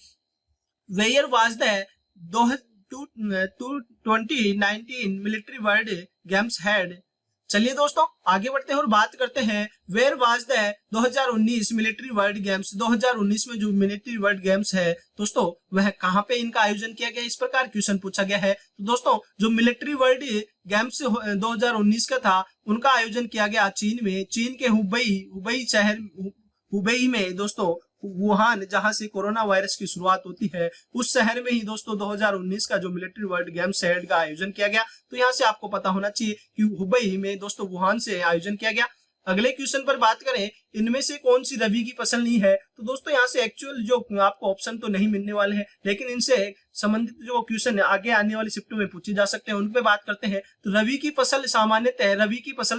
Speaker 1: where was the 2019 military world games held. चलिए दोस्तों आगे बढ़ते हैं और बात करते हैं where was the 2019 military world games. 2019 में जो मिलिट्री वर्ल्ड गेम्स है दोस्तों वह कहां पे इनका आयोजन किया गया, इस प्रकार क्वेश्चन पूछा गया है। तो दोस्तों जो मिलिट्री वर्ल्ड गेम्स 2019 का था उनका आयोजन किया गया चीन में। चीन के हुबेई में दोस्तों, वुहान जहां से कोरोना वायरस की शुरुआत होती है, उस शहर में ही दोस्तों 2019 का जो मिलिट्री वर्ल्ड गेम्स शहर का आयोजन किया गया। तो यहाँ से आपको पता होना चाहिए कि हुबेई में दोस्तों वुहान से आयोजन किया गया। अगले क्वेश्चन पर बात करें, इनमें से कौन सी रबी की फसल नहीं है। तो दोस्तों यहाँ से एक्चुअल जो आपको ऑप्शन तो नहीं मिलने वाले हैं, लेकिन इनसे संबंधित जो क्वेश्चन आगे आने वाली शिफ्टों में पूछे जा सकते हैं, उन पे बात करते हैं। तो रबी की फसल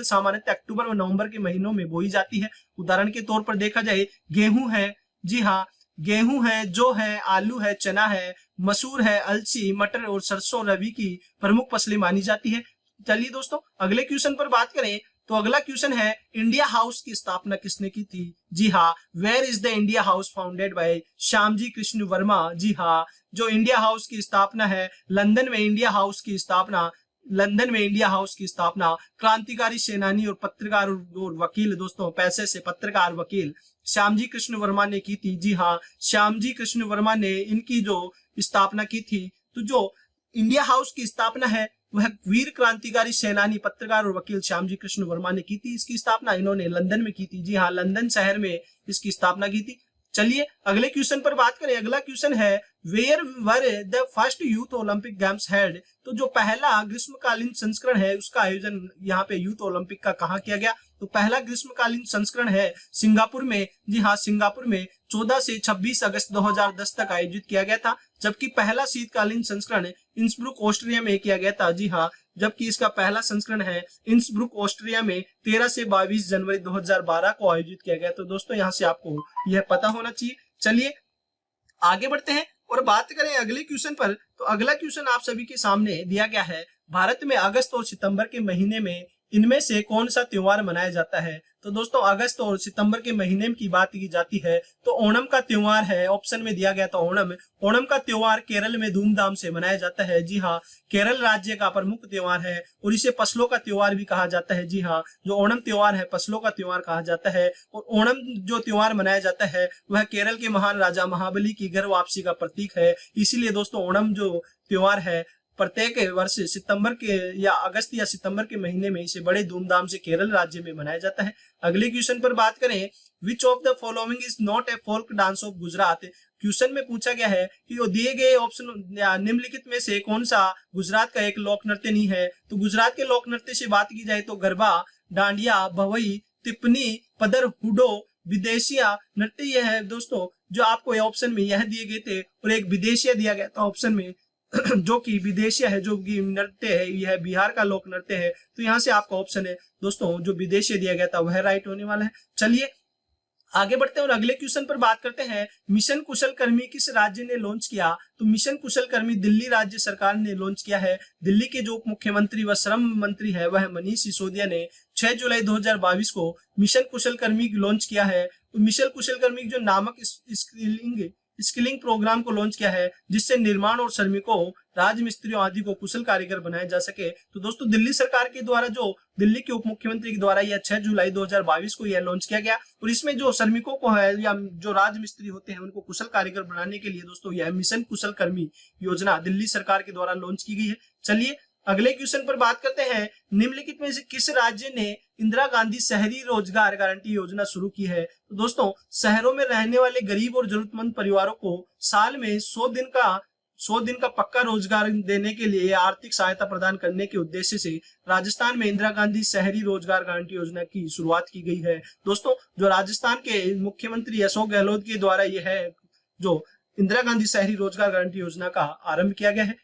Speaker 1: सामान्यतः अक्टूबर और नवंबर के महीनों में बोई जाती है। उदाहरण के तौर पर देखा जाए गेहूं है, जी हाँ गेहूं है, जौ है, आलू है, चना है, मसूर है, अलसी, मटर और सरसों रबी की प्रमुख फसलें मानी जाती है। चलिए दोस्तों अगले क्वेश्चन पर बात करें, तो अगला क्वेश्चन है इंडिया हाउस की स्थापना किसने की थी। जी हाँ, where is the India house founded by Shyamji Krishna Varma. जी हाँ, जो इंडिया हाउस की स्थापना है लंदन में इंडिया हाउस की स्थापना क्रांतिकारी सेनानी और पत्रकार और वकील दोस्तों, पैसे से पत्रकार वकील श्यामजी कृष्ण वर्मा ने की थी। जी हाँ, श्यामजी कृष्ण वर्मा ने इनकी जो स्थापना की थी। तो जो इंडिया हाउस की स्थापना है वह वीर क्रांतिकारी सेनानी पत्रकार और वकील श्यामजी कृष्ण वर्मा ने की थी। इसकी स्थापना इन्होंने लंदन में की थी। जी हाँ, लंदन शहर में इसकी स्थापना की थी। चलिए अगले क्वेश्चन पर बात करें। अगला क्वेश्चन है where were the first youth Olympic games held. तो जो पहला ग्रीष्मकालीन संस्करण है उसका आयोजन यहाँ पे यूथ ओलंपिक का कहाँ किया गया। तो पहला ग्रीष्मकालीन संस्करण है सिंगापुर में। जी हाँ, सिंगापुर में 14 से 26 अगस्त 2010 तक आयोजित किया गया था। जबकि पहला शीतकालीन संस्करण इंसब्रुक ऑस्ट्रिया में किया गया था। जी हाँ, जबकि इसका पहला संस्करण है इंसब्रुक ऑस्ट्रिया में 13 से 22 जनवरी 2012 को आयोजित किया गया। तो दोस्तों यहाँ से आपको यह पता होना चाहिए। चलिए आगे बढ़ते हैं और बात करें अगले क्वेश्चन पर। तो अगला क्वेश्चन आप सभी के सामने दिया गया है, भारत में अगस्त और सितंबर के महीने में इनमें से कौन सा त्योहार मनाया जाता है। तो दोस्तों अगस्त और सितंबर के महीने की बात की जाती है तो ओणम का त्योहार है, ऑप्शन में दिया गया था ओणम का त्योहार केरल में धूमधाम से मनाया जाता है। जी हाँ, केरल राज्य का प्रमुख त्योहार है और इसे फसलों का त्योहार भी कहा जाता है। जी हाँ, जो ओणम त्योहार है फसलों का त्योहार कहा जाता है। और ओणम जो त्योहार मनाया जाता है वह केरल के महान राजा महाबली की घर वापसी का प्रतीक है। इसीलिए दोस्तों ओणम जो त्योहार है प्रत्येक वर्ष सितंबर के या अगस्त या सितंबर के महीने में इसे बड़े धूमधाम से केरल राज्य में मनाया जाता है। अगले क्वेश्चन पर बात करें, which of the following is not a folk dance of Gujarat. Question में पूछा गया है कि वो दिए गए ऑप्शन या निम्नलिखित में से कौन सा गुजरात का एक लोक नृत्य नहीं है। तो गुजरात के लोक नृत्य से बात की जाए तो गरबा, डांडिया, भवई, टिप्पणी, पदर, हुडो, विदेशिया नृत्य यह है दोस्तों जो आपको ऑप्शन में यह दिए गए थे, और एक विदेशिया दिया गया था ऑप्शन में जो कि विदेशिया है, जो कि नृत्य है यह बिहार का लोक नृत्य है। तो यहाँ से आपका ऑप्शन है दोस्तों जो विदेशिया दिया गया था वह राइट होने वाला है। चलिए आगे बढ़ते हैं और अगले क्वेश्चन पर बात करते हैं, मिशन कुशल कर्मी किस राज्य ने लॉन्च किया। तो मिशन कुशल कर्मी दिल्ली राज्य सरकार ने लॉन्च किया है। दिल्ली के जो उप मुख्यमंत्री व श्रम मंत्री है वह मनीष सिसोदिया ने 6 जुलाई 2022 को मिशन कुशल कर्मी लॉन्च किया है। तो मिशन कुशल कर्मी जो नामक स्किलिंग प्रोग्राम को लॉन्च किया है जिससे निर्माण और श्रमिकों, राजमिस्त्रियों आदि को कुशल कारीगर बनाया जा सके। तो दोस्तों दिल्ली सरकार के द्वारा जो दिल्ली के उप मुख्यमंत्री के द्वारा यह 6 जुलाई 2022 को यह लॉन्च किया गया, और इसमें जो श्रमिकों को है या जो राजमिस्त्री होते हैं उनको कुशल कारीगर बनाने के लिए दोस्तों यह मिशन कुशल कर्मी योजना दिल्ली सरकार के द्वारा लॉन्च की गई है। चलिए अगले क्वेश्चन पर बात करते हैं, निम्नलिखित में से किस राज्य ने इंदिरा गांधी शहरी रोजगार गारंटी योजना शुरू की है। तो दोस्तों शहरों में रहने वाले गरीब और जरूरतमंद परिवारों को साल में 100 दिन का पक्का रोजगार देने के लिए आर्थिक सहायता प्रदान करने के उद्देश्य से राजस्थान में इंदिरा गांधी शहरी रोजगार गारंटी योजना की शुरुआत की गई है। दोस्तों जो राजस्थान के मुख्यमंत्री अशोक गहलोत के द्वारा यह है जो इंदिरा गांधी शहरी रोजगार गारंटी योजना का आरंभ किया गया है।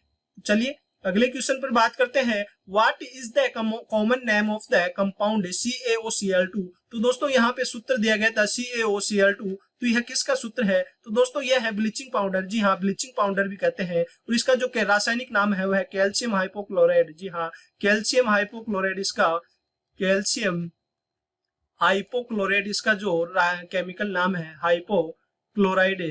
Speaker 1: चलिए अगले क्वेश्चन पर बात करते हैं, what is the common name of the compound CaOCl2। तो दोस्तों यहाँ पे सूत्र दिया गया था CaOCl2, तो यह किसका सूत्र है। तो दोस्तों यह है ब्लीचिंग पाउडर। जी हाँ ब्लीचिंग पाउडर भी कहते हैं, और इसका जो रासायनिक नाम है वह है कैल्शियम हाइपोक्लोराइड। जी हाँ कैल्शियम हाइपोक्लोराइड, इसका कैल्शियम हाइपोक्लोराइड इसका जो केमिकल नाम है हाइपोक्लोराइड,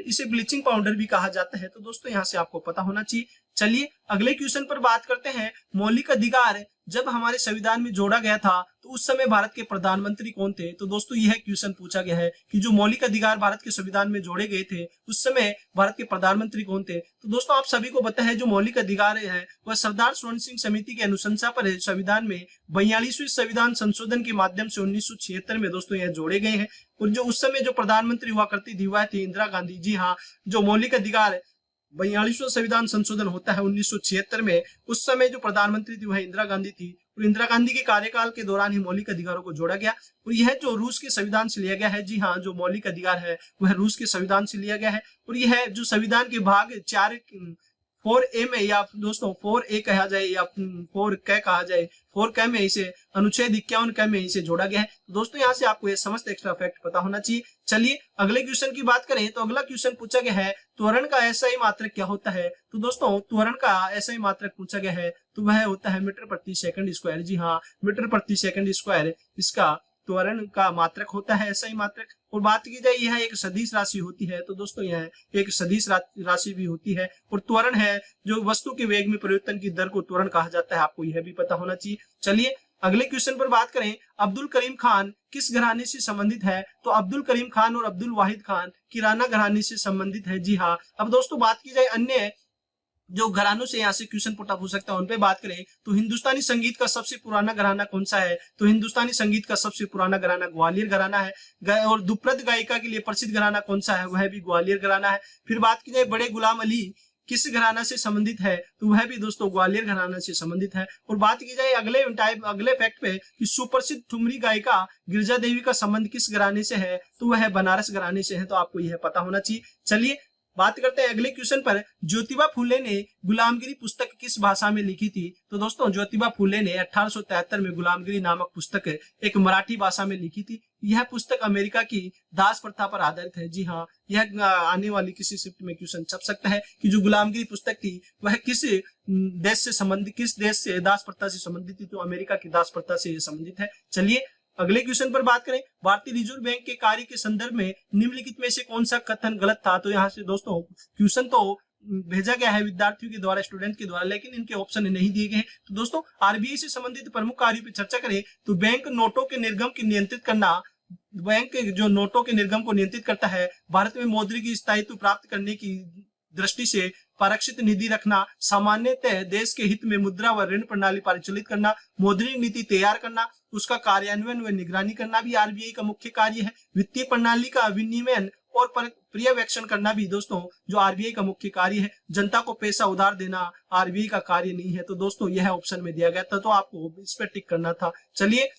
Speaker 1: इसे ब्लीचिंग पाउडर भी कहा जाता है। तो दोस्तों यहाँ से आपको पता होना चाहिए। चलिए अगले क्वेश्चन पर बात करते हैं, मौलिक अधिकार जब हमारे संविधान में जोड़ा गया था तो उस समय भारत के प्रधानमंत्री कौन थे। तो दोस्तों यह क्वेश्चन पूछा गया है कि जो मौलिक अधिकार भारत के संविधान में जोड़े गए थे उस समय भारत के प्रधानमंत्री कौन थे। तो दोस्तों आप सभी को पता है जो मौलिक अधिकार है वह सरदार स्वर्ण सिंह समिति की अनुशंसा पर संविधान में 42वें संविधान संशोधन के माध्यम से 1976 में दोस्तों यह जोड़े गए हैं, और जो उस समय जो प्रधानमंत्री हुआ करती थी वह थी इंदिरा गांधी। जी हाँ जो मौलिक अधिकार 42वां संविधान संशोधन होता है 1976 में, उस समय जो प्रधानमंत्री थी वह इंदिरा गांधी थी, और इंदिरा गांधी के कार्यकाल के दौरान ही मौलिक अधिकारों को जोड़ा गया, और यह जो रूस के संविधान से लिया गया है। जी हाँ जो मौलिक अधिकार है वह रूस के संविधान से लिया गया है, और यह जो संविधान के भाग 4A में या दोस्तों 4A कहा जाए या 4K कहा जाए, 4K में इसे अनुच्छेद 51K में इसे जोड़ा गया है। तो दोस्तों यहाँ से आपको ये समस्त एक्स्ट्रा फैक्ट पता होना चाहिए। चलिए अगले क्वेश्चन की बात करें तो अगला क्वेश्चन पूछा गया है, त्वरण का एसआई मात्रक क्या होता है। तो दोस्तों त्वरण का एसआई मात्रक पूछा गया है तो वह होता है मीटर प्रति सेकंड स्क्वायर। जी हाँ मीटर प्रति सेकंड स्क्वायर इसका त्वरण का मात्रक होता है, एसआई मात्रक। और बात की जाए यह एक सदिश राशि होती है, तो दोस्तों यह एक सदिश राशि भी होती है, और त्वरण है जो वस्तु के वेग में परिवर्तन की दर को त्वरण कहा जाता है, आपको यह भी पता होना चाहिए। चलिए अगले क्वेश्चन पर बात करें, अब्दुल करीम खान किस घराने से संबंधित है। तो अब्दुल करीम खान और अब्दुल वाहिद खान किराना घराने से संबंधित है। जी हाँ अब दोस्तों बात की जाए अन्य जो घरानों से यहाँ से क्वेश्चन पुट अप हो सकता है उन पे बात करें तो हिंदुस्तानी संगीत का सबसे पुराना घराना कौन सा है। तो हिंदुस्तानी संगीत का सबसे पुराना घराना ग्वालियर घराना है, और दुप्रद गायिका के लिए प्रसिद्ध घराना कौन सा है वह भी ग्वालियर घराना है। फिर बात की जाए बड़े गुलाम अली किस घराना से संबंधित है तो वह भी दोस्तों ग्वालियर घराना से संबंधित है। और बात की जाए अगले फैक्ट पे कि सुप्रसिद्ध ठुमरी गायिका गिरजा देवी का संबंध किस घराने से है तो वह बनारस घराने से है, तो आपको यह पता होना चाहिए। चलिए बात करते हैं अगले क्वेश्चन पर, ज्योतिबा फूले ने गुलामगिरी पुस्तक किस भाषा में लिखी थी। तो दोस्तों ज्योतिबा फूले ने 1873 में गुलामगिरी नामक पुस्तक एक मराठी भाषा में लिखी थी। यह पुस्तक अमेरिका की दास प्रथा पर आधारित है। जी हाँ यह आने वाली किसी शिफ्ट में क्वेश्चन छप सकता है कि जो गुलामगिरी पुस्तक थी वह किस देश से दास प्रथा से संबंधित थी, तो अमेरिका की दास प्रथा से संबंधित है। चलिए अगले क्वेश्चन पर बात करें, भारतीय रिजर्व बैंक के कार्य के संदर्भ में निम्नलिखित में से कौन सा कथन गलत था। तो यहाँ से दोस्तों क्वेश्चन तो भेजा गया है विद्यार्थियों के द्वारा, स्टूडेंट के द्वारा, लेकिन इनके ऑप्शन नहीं दिए गए हैं। तो दोस्तों आरबीआई से संबंधित प्रमुख कार्यों पर चर्चा करें तो बैंक नोटों के निर्गम को नियंत्रित करना, बैंक जो नोटों के निर्गम को नियंत्रित करता है, भारत में मौद्रिक स्थायित्व प्राप्त करने की दृष्टि से पारक्षित निधि रखना, सामान्यतः देश के हित में मुद्रा व ऋण प्रणाली परिचालित करना, मौद्रिक नीति तैयार करना, उसका कार्यान्वयन व निगरानी करना भी आरबीआई का मुख्य कार्य है। वित्तीय प्रणाली का विनियमन और पर्यवेक्षण करना भी दोस्तों जो आरबीआई का मुख्य कार्य है। जनता को पैसा उधार देना आरबीआई का कार्य नहीं है। तो दोस्तों यह ऑप्शन में दिया गया था, तो आपको इस पर टिक करना था। चलिए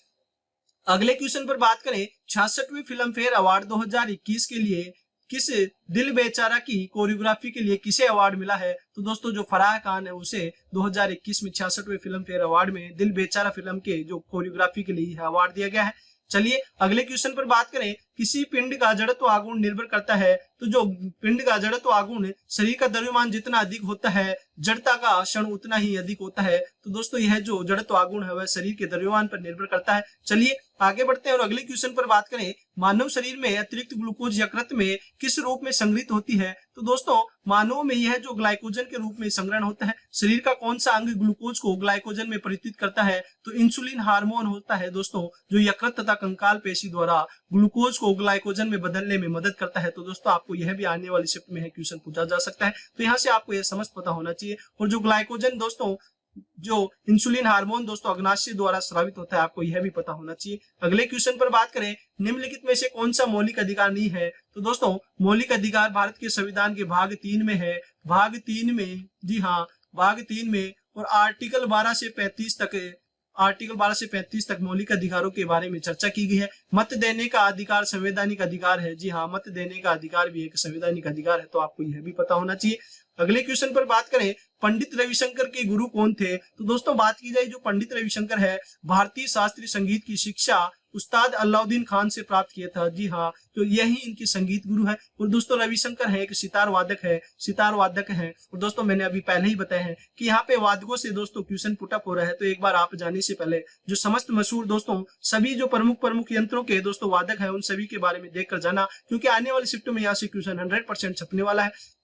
Speaker 1: अगले क्वेश्चन पर बात करें। 66वीं फिल्म फेयर अवार्ड 2021 के लिए किस दिल बेचारा की कोरियोग्राफी के लिए किसे अवार्ड मिला है? तो दोस्तों जो फराह खान है उसे 2021 में 66वें फिल्म फेयर अवार्ड में दिल बेचारा फिल्म के जो कोरियोग्राफी के लिए अवार्ड दिया गया है। चलिए अगले क्वेश्चन पर बात करें। किसी पिंड का जड़त्व आघूर्ण निर्भर करता है, तो जो पिंड का जड़त्व आघूर्ण शरीर का द्रव्यमान जितना अधिक होता है जड़ता का क्षण उतना ही अधिक होता है। तो दोस्तों यह जो जड़त्व आघूर्ण है वह शरीर के द्रव्यमान पर निर्भर करता है। चलिए आगे बढ़ते हैं और अगले क्वेश्चन पर बात करें। मानव शरीर में अतिरिक्त ग्लूकोज यकृत में किस रूप में संग्रहित होती है? तो दोस्तों मानव में यह जो ग्लाइकोजन के रूप में संग्रहण होता है। शरीर का कौन सा अंग ग्लूकोज को ग्लाइकोजन में परिवर्तित करता है? तो इंसुलिन हार्मोन होता है दोस्तों, जो यकृत तथा कंकाल पेशी द्वारा ग्लूकोज को ग्लाइकोजन में बदलने में मदद करता है। तो दोस्तों आपको यह भी आने वाली शिफ्ट में है क्वेश्चन पूछा जा सकता है, तो यहाँ से आपको यह समझ पता होना चाहिए। और जो ग्लाइकोजन दोस्तों जो इंसुलिन हार्मोन दोस्तों अग्नाशय द्वारा स्रावित होता है, आपको यह भी पता होना चाहिए। अगले क्वेश्चन पर बात करें। निम्नलिखित में से कौन सा मौलिक अधिकार नहीं है? तो दोस्तों मौलिक अधिकार भारत के संविधान के भाग 3 में है। भाग 3 में, जी हाँ भाग 3 में और आर्टिकल 12 से 35 तक मौलिक अधिकारों के बारे में चर्चा की गई है। मत देने का अधिकार संवैधानिक अधिकार है। जी हाँ मत देने का अधिकार भी एक संवैधानिक अधिकार है, तो आपको यह भी पता होना चाहिए। अगले क्वेश्चन पर बात करें। पंडित रविशंकर के गुरु कौन थे? तो दोस्तों बात की जाए जो पंडित रविशंकर है भारतीय शास्त्रीय संगीत की शिक्षा उस्ताद अलाउद्दीन खान से प्राप्त किया था। जी हाँ तो यही इनके संगीत गुरु है। और दोस्तों रविशंकर है एक सितार वादक है। और दोस्तों मैंने अभी पहले ही बताया है कि यहाँ पे वादकों से दोस्तों क्वेश्चन पुट अप हो रहा है, तो एक बार आप जाने से पहले जो समस्त मशहूर दोस्तों सभी जो प्रमुख यंत्रों के दोस्तों वादक है उन सभी के बारे में देखकर जाना, क्योंकि आने वाली शिफ्ट में यहाँ से क्वेश्चन 100% छपने वाला है।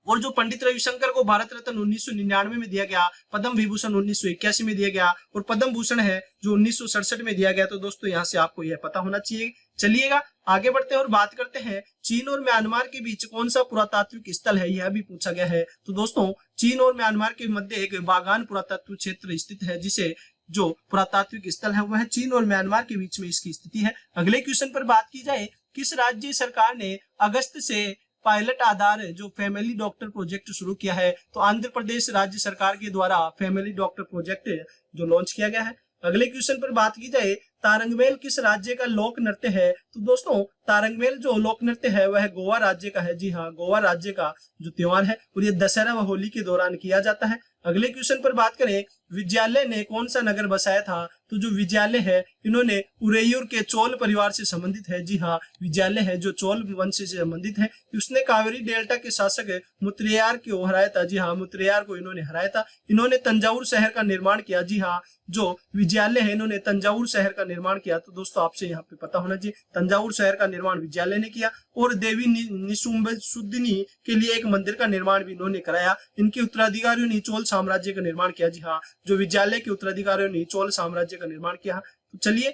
Speaker 1: और जो पंडित रविशंकर को भारत रत्न 1999 में दिया गया, पद्म विभूषण 1981 में दिया गया और पद्म भूषण है जो 1967 में दिया गया। तो दोस्तों यहाँ से आपको यह पता होना चाहिए। चलिएगा आगे बढ़ते हैं और बात करते हैं चीन और म्यांमार के बीच कौन सा पुरातात्विक स्थल है, यह भी पूछा गया है। तो दोस्तों चीन और म्यांमार के मध्य एक बागान पुरातात्विक क्षेत्र स्थित है, जिसे जो पुरातात्विक स्थल है वह चीन और म्यांमार के बीच में इसकी स्थिति है। अगले क्वेश्चन पर बात की जाए। किस राज्य सरकार ने अगस्त से पायलट आधार जो फैमिली डॉक्टर प्रोजेक्ट शुरू किया है? तो आंध्र प्रदेश राज्य सरकार के द्वारा फैमिली डॉक्टर प्रोजेक्ट जो लॉन्च किया गया है। अगले क्वेश्चन पर बात की जाए। तारंगमेल किस राज्य का लोक नृत्य है? तो दोस्तों तारंगमेल जो लोक नृत्य है वह गोवा राज्य का है। जी हाँ गोवा राज्य का जो त्योहार है और ये दशहरा व होली के दौरान किया जाता है। अगले क्वेश्चन पर बात करें। विजयालय ने कौन सा नगर बसाया था? तो जो विजयालय है इन्होंने उरेयूर के चोल परिवार से संबंधित है। जी हाँ विजयालय है जो चोल वंश से संबंधित है। उसने कावेरी डेल्टा के शासक मुत्रेयार को हराया था। जी हाँ मुत्रेयार को इन्होंने हराया था। इन्होंने तंजावुर शहर का निर्माण किया। जी हाँ जो विजयालय है इन्होंने तंजावुर शहर का निर्माण किया। तो दोस्तों आपसे यहाँ पे पता होना चाहिए तंजावुर शहर का निर्माण विजयालय ने किया और देवी निशुम्भसुदिनी के लिए एक मंदिर का निर्माण भी इन्होंने कराया। इनके उत्तराधिकारियों ने चोल साम्राज्य का निर्माण किया। जी हाँ जो विजयालय के उत्तराधिकारियों ने चोल साम्राज्य का निर्माण किया। तो चलिए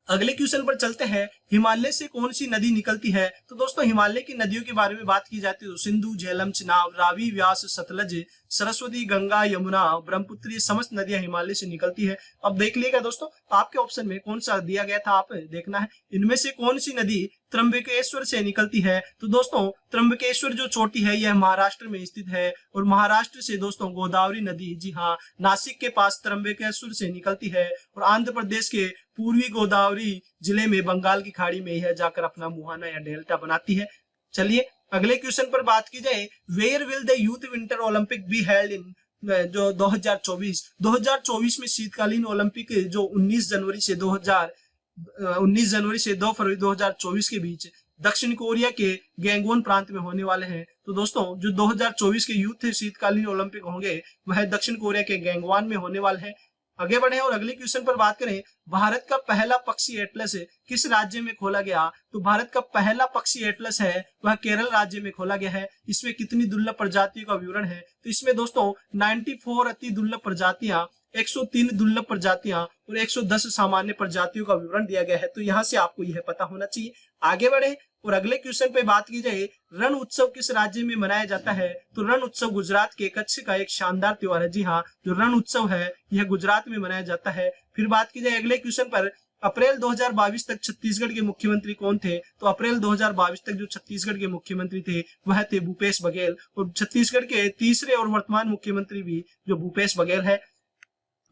Speaker 1: अगले क्वेश्चन पर चलते हैं। हिमालय से कौन सी नदी निकलती है? तो दोस्तों हिमालय की नदियों के बारे में बात की जाती है तो सिंधु, झेलम, चिनाब, रावी, व्यास, सतलज, सरस्वती, गंगा, यमुना, ब्रह्मपुत्र ये समस्त नदियां हिमालय से निकलती है। अब देख लीजिएगा दोस्तों आपके ऑप्शन में कौन सा दिया गया था, आप देखना है इनमें से कौन सी नदी त्र्यंबकेश्वर से निकलती है। तो दोस्तों त्र्यंबकेश्वर जो चोटी है यह महाराष्ट्र में स्थित है और महाराष्ट्र से दोस्तों गोदावरी नदी जी हाँ नासिक के पास त्र्यंबकेश्वर से निकलती है और आंध्र प्रदेश के पूर्वी गोदावरी जिले में बंगाल की खाड़ी में यह जाकर अपना मुहाना या डेल्टा बनाती है। चलिए अगले क्वेश्चन पर बात की जाए। Where will the youth winter Olympic be held in जो 2024 में शीतकालीन ओलंपिक जो 19 जनवरी से 2 फरवरी 2024 के बीच दक्षिण कोरिया के गैंगवॉन प्रांत में होने वाले हैं। तो दोस्तों जो 2024 के यूथ शीतकालीन ओलंपिक होंगे वह दक्षिण कोरिया के गैंगवॉन में होने वाले हैं। आगे बढ़े और अगले क्वेश्चन पर बात करें। भारत का पहला पक्षी एटलस किस राज्य में खोला गया? तो भारत का पहला पक्षी एटलस है वह केरल राज्य में खोला गया है। इसमें कितनी दुर्लभ प्रजातियों का विवरण है? तो इसमें दोस्तों 94 अति दुर्लभ प्रजातियां 103 दुर्लभ प्रजातियां और 110 सामान्य प्रजातियों का विवरण दिया गया है। तो यहाँ से आपको यह पता होना चाहिए। आगे बढ़े और अगले क्वेश्चन पे बात की जाए, रण उत्सव किस राज्य में मनाया जाता है? तो रण उत्सव गुजरात के कच्छ का एक शानदार त्योहार है। जी हाँ, जो रण उत्सव है यह गुजरात में मनाया जाता है। फिर बात की जाए अगले क्वेश्चन पर, अप्रैल 2022 तक छत्तीसगढ़ के मुख्यमंत्री कौन थे? तो अप्रैल 2022 तक जो छत्तीसगढ़ के मुख्यमंत्री थे वह थे भूपेश बघेल, और छत्तीसगढ़ के तीसरे और वर्तमान मुख्यमंत्री भी जो भूपेश बघेल है।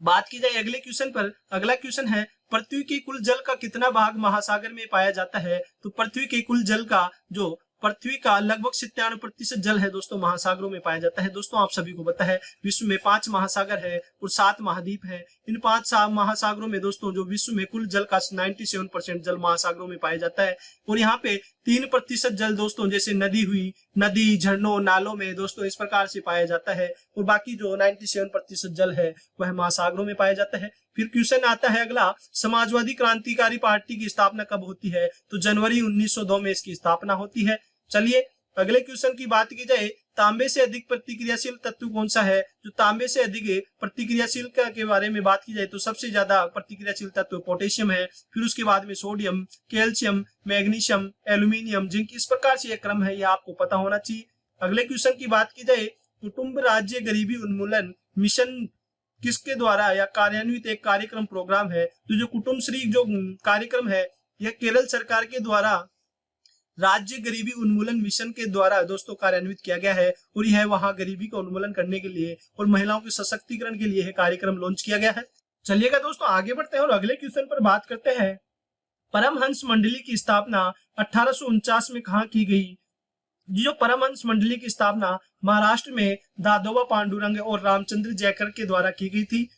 Speaker 1: बात की जाए अगले क्वेश्चन पर, अगला क्वेश्चन है, पृथ्वी के कुल जल का कितना भाग महासागर में पाया जाता है? तो पृथ्वी के कुल जल का जो पृथ्वी का लगभग 97% जल है दोस्तों महासागरों में पाया जाता है। दोस्तों आप सभी को पता है विश्व में 5 महासागर है और 7 महाद्वीप है। इन 5 महासागरों में दोस्तों जो विश्व में कुल जल का 97% जल महासागरों में पाया जाता है, और यहाँ पे 3% जल दोस्तों जैसे नदी हुई, नदी झरनों नालों में दोस्तों इस प्रकार से पाया जाता है, और बाकी जो 97% जल है वह महासागरों में पाया जाता है। फिर क्वेश्चन आता है अगला, समाजवादी क्रांतिकारी पार्टी की स्थापना कब होती है? तो जनवरी 1902 में इसकी स्थापना होती है। चलिए अगले क्वेश्चन की बात की जाए, तांबे से अधिक प्रतिक्रियाशील तत्व कौन सा है? जो तांबे से अधिक प्रतिक्रियाशील के बारे में बात की जाए तो सबसे ज्यादा प्रतिक्रियाशील तत्व पोटेशियम है, फिर उसके बाद में sodium, calcium, magnesium, aluminium, zinc, इस प्रकार से यह क्रम है, यह आपको पता होना चाहिए। अगले क्वेश्चन की बात की जाए, कुटुंब राज्य गरीबी उन्मूलन मिशन किसके द्वारा या कार्यान्वित एक कार्यक्रम प्रोग्राम है? तो जो कुटुंब श्री जो कार्यक्रम है यह केरल सरकार के द्वारा राज्य गरीबी उन्मूलन मिशन के द्वारा दोस्तों कार्यान्वित किया गया है, और यह वहां गरीबी का उन्मूलन करने के लिए और महिलाओं के सशक्तिकरण के लिए यह कार्यक्रम लॉन्च किया गया है। चलिएगा दोस्तों आगे बढ़ते हैं और अगले क्वेश्चन पर बात करते हैं, परमहंस मंडली की स्थापना 1849 में कहाँ की गई? जो परमहंस मंडली की स्थापना महाराष्ट्र में दादोबा पांडुरंग और रामचंद्र जयकर के द्वारा की गई थी।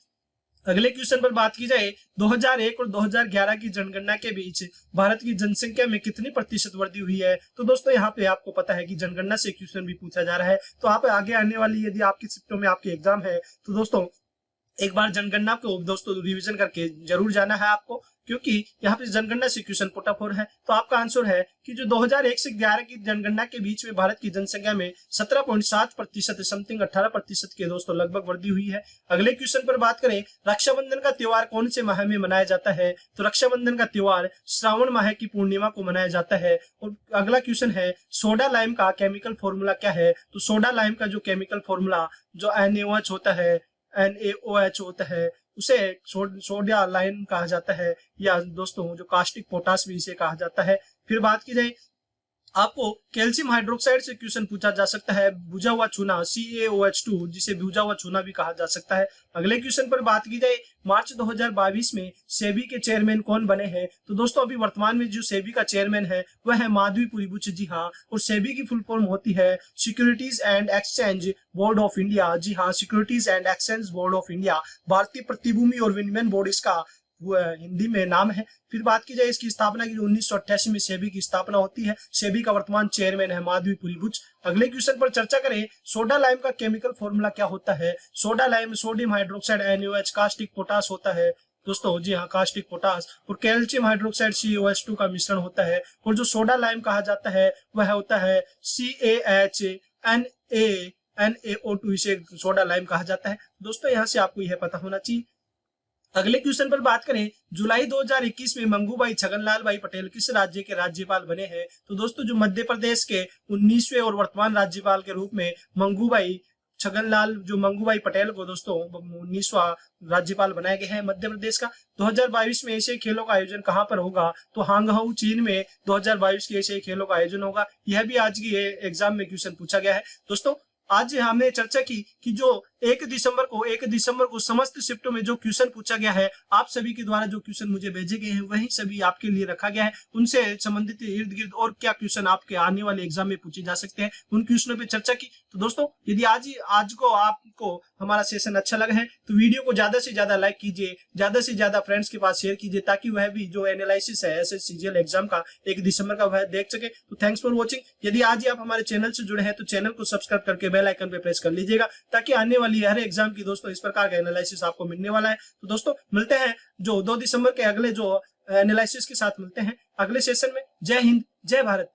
Speaker 1: अगले क्वेश्चन पर बात की जाए, 2001 और 2011 की जनगणना के बीच भारत की जनसंख्या में कितनी प्रतिशत वृद्धि हुई है? तो दोस्तों यहाँ पे आपको पता है कि जनगणना से क्वेश्चन भी पूछा जा रहा है, तो आप आगे आने वाली यदि आपकी शिफ्टों में आपके एग्जाम है तो दोस्तों एक बार जनगणना को दोस्तों रिवीजन करके जरूर जाना है आपको, क्योंकि यहाँ पे जनगणना से क्वेश्चन पुट अप हो रहा है। तो आपका आंसर है कि जो 2001 से 11 की जनगणना के बीच में भारत की जनसंख्या में 17.7% समथिंग 18% के दोस्तों लगभग वृद्धि हुई है। अगले क्वेश्चन पर बात करें, रक्षाबंधन का त्योहार कौन से माह में मनाया जाता है? तो रक्षाबंधन का त्योहार श्रावण माह की पूर्णिमा को मनाया जाता है। और अगला क्वेश्चन है, सोडा लाइम का केमिकल फॉर्मूला क्या है? तो सोडा लाइम का जो केमिकल फॉर्मूला जो NaOH होता है, NaOH होता है, उसे सोडिया लाइम कहा जाता है, या दोस्तों जो कास्टिक पोटास भी इसे कहा जाता है। फिर बात की जाए, आपको कैल्शियम हाइड्रोक्साइड से क्वेश्चन पूछा जा सकता है, बुझा हुआ चूना CaOH2, जिसे बुझा हुआ चूना भी कहा जा सकता है। अगले क्वेश्चन पर बात की जाए, मार्च 2022 में सेबी के चेयरमैन कौन बने हैं? तो दोस्तों अभी वर्तमान में जो सेबी का चेयरमैन है वह है माधवी बुच। जी हाँ, और सेबी की फुल फॉर्म होती है securities and exchange board of India. जी हाँ, securities and exchange board of India, भारतीय प्रतिभूति और विनिमय बोर्ड इसका हिंदी में नाम है। फिर बात की जाए इसकी स्थापना की, 1988 में सेबी की स्थापना होती है। सेबी का वर्तमान चेयरमैन है माधवी बुच। अगले क्वेश्चन पर चर्चा करें, सोडा लाइम का केमिकल फॉर्मूला क्या होता है? Soda lime sodium hydroxide NaOH caustic potash होता है दोस्तों। जी हाँ, कास्टिक पोटास और कैल्शियम हाइड्रोक्साइड CaOH2 का मिश्रण होता है, और जो सोडा लाइम कहा जाता है वह होता है CaHNaNaO2, इसे सोडा लाइम कहा जाता है। दोस्तों यहाँ से आपको यह पता होना चाहिए। अगले क्वेश्चन पर बात करें, जुलाई 2021 में मंगूभाई छगनलाल भाई पटेल किस राज्य के राज्यपाल बने हैं? तो दोस्तों जो मध्य प्रदेश के 19वें और वर्तमान राज्यपाल के रूप में मंगूभाई पटेल को दोस्तों 19वां राज्यपाल बनाया गया है मध्य प्रदेश का। 2022 में एशियाई खेलों का आयोजन कहां पर होगा? तो हांगकांग चीन में 2022 के एशियाई खेलों का आयोजन होगा। यह भी आज की एग्जाम में क्वेश्चन पूछा गया है। दोस्तों आज हमने चर्चा की कि जो 1 दिसंबर को समस्त शिफ्टों में जो क्वेश्चन पूछा गया है, आप सभी के द्वारा जो क्वेश्चन मुझे भेजे गए हैं वही सभी आपके लिए रखा गया है। उनसे संबंधित इर्द गिर्द और क्या क्वेश्चन आपके आने वाले एग्जाम में पूछे जा सकते हैं, उन क्वेश्चनों पे चर्चा की। तो दोस्तों यदि आज को आपको हमारा सेशन अच्छा लगा है तो वीडियो को ज्यादा से ज्यादा लाइक कीजिए, ज्यादा से ज्यादा फ्रेंड्स के पास शेयर कीजिए, ताकि वह भी जो एनालिसिस है SSCGL एग्जाम का 1 दिसंबर का वह देख सके। तो थैंक्स फॉर वॉचिंग। यदि आज ही आप हमारे चैनल से जुड़े हैं तो चैनल को सब्सक्राइब करके बेल आइकन पे प्रेस कर लीजिएगा, ताकि आने वाली हर एग्जाम की दोस्तों इस प्रकार का एनालिसिस आपको मिलने वाला है। तो दोस्तों मिलते हैं जो 2 दिसंबर के अगले जो एनालिसिस के साथ मिलते हैं अगले सेशन में। जय हिंद, जय भारत।